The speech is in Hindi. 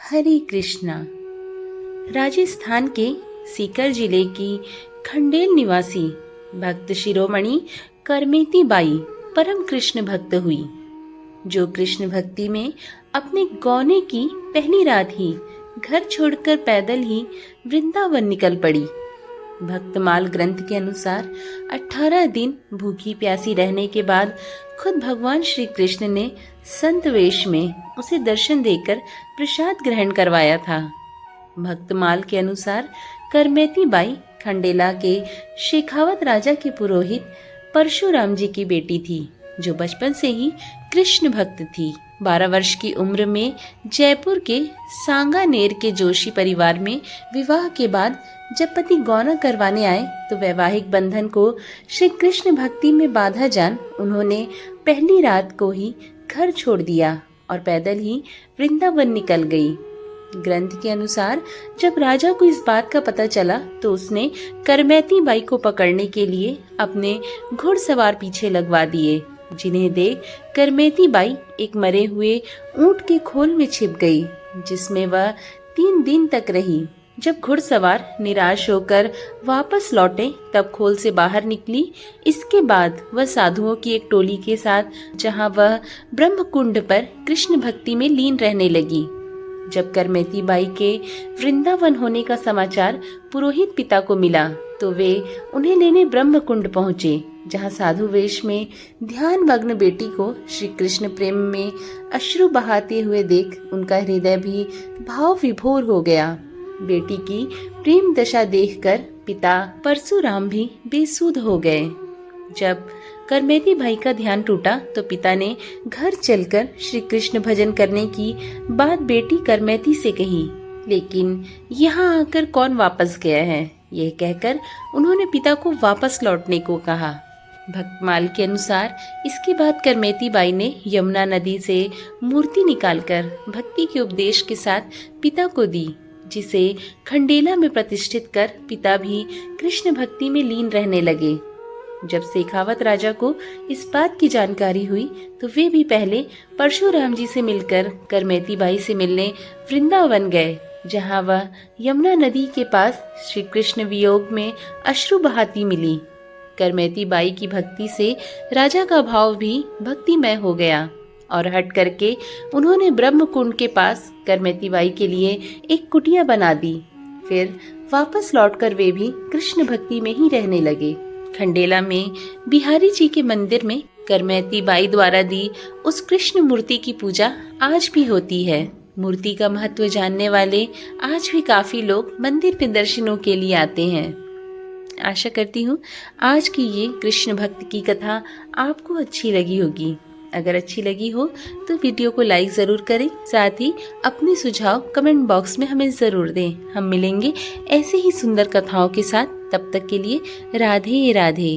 हरे कृष्णा। राजस्थान के सीकर जिले की खंडेल निवासी भक्त शिरोमणि करमेती बाई परम कृष्ण भक्त हुई, जो कृष्ण भक्ति में अपने गौने की पहली रात ही घर छोड़कर पैदल ही वृंदावन निकल पड़ी। भक्तमाल ग्रंथ के अनुसार 18 दिन भूखी प्यासी रहने के बाद खुद भगवान श्री कृष्ण ने संत वेश में उसे दर्शन देकर प्रसाद ग्रहण करवाया था। भक्तमाल के अनुसार करमेती बाई खंडेला के शेखावत राजा के पुरोहित परशुराम जी की बेटी थी, जो बचपन से ही कृष्ण भक्त थी। 12 वर्ष की उम्र में जयपुर के सांगानेर के जोशी परिवार में विवाह के बाद जब पति गौना करवाने आए तो वैवाहिक बंधन को श्री कृष्ण भक्ति में बाधा जान उन्होंने पहली रात को ही घर छोड़ दिया और पैदल ही वृंदावन निकल गई। ग्रंथ के अनुसार जब राजा को इस बात का पता चला तो उसने करमेती बाई को पकड़ने के लिए अपने घुड़सवार पीछे लगवा दिए, जिन्हें देख करमेती बाई एक मरे हुए ऊंट के खोल में छिप गई, जिसमें वह 3 दिन तक रही। जब घुड़सवार निराश होकर वापस लौटे तब खोल से बाहर निकली। इसके बाद वह साधुओं की एक टोली के साथ जहां वह ब्रह्मकुंड पर कृष्ण भक्ति में लीन रहने लगी। जब करमेती बाई के वृंदावन होने का समाचार पुरोहित पिता को मिला तो वे उन्हें लेने ब्रह्मकुंड पहुंचे, जहां साधु वेश में ध्यान मग्न बेटी को श्री कृष्ण प्रेम में अश्रु बहाते हुए देख उनका हृदय भी भाव विभोर हो गया। बेटी की प्रेम दशा देखकर पिता परशुराम भी बेसुध हो गए। जब करमेती बाई का ध्यान टूटा तो पिता ने घर चलकर श्री कृष्ण भजन करने की बात बेटी करमेती से कही, लेकिन यहाँ आकर कौन वापस गया है, यह कहकर उन्होंने पिता को वापस लौटने को कहा। भक्तमाल के अनुसार इसके बाद करमेती बाई ने यमुना नदी से मूर्ति निकालकर भक्ति के उपदेश के साथ पिता को दी, जिसे खंडेला में प्रतिष्ठित कर पिता भी कृष्ण भक्ति में लीन रहने लगे। जब शेखावत राजा को इस बात की जानकारी हुई तो वे भी पहले परशुराम जी से मिलकर करमेती बाई से मिलने वृंदावन गए, जहां वह यमुना नदी के पास श्री कृष्ण वियोग में अश्रु बहाती मिली। करमेती बाई की भक्ति से राजा का भाव भी भक्तिमय हो गया और हट करके उन्होंने ब्रह्मकुंड के पास करमेती बाई के लिए एक कुटिया बना दी। फिर वापस लौटकर वे भी कृष्ण भक्ति में ही रहने लगे। खंडेला में बिहारी जी के मंदिर में करमेती बाई द्वारा दी उस कृष्ण मूर्ति की पूजा आज भी होती है। मूर्ति का महत्व जानने वाले आज भी काफी लोग मंदिर में दर्शनों के लिए आते हैं। आशा करती हूँ आज की ये कृष्ण भक्त की कथा आपको अच्छी लगी होगी। अगर अच्छी लगी हो तो वीडियो को लाइक ज़रूर करें, साथ ही अपने सुझाव कमेंट बॉक्स में हमें ज़रूर दें। हम मिलेंगे ऐसे ही सुंदर कथाओं के साथ। तब तक के लिए राधे राधे।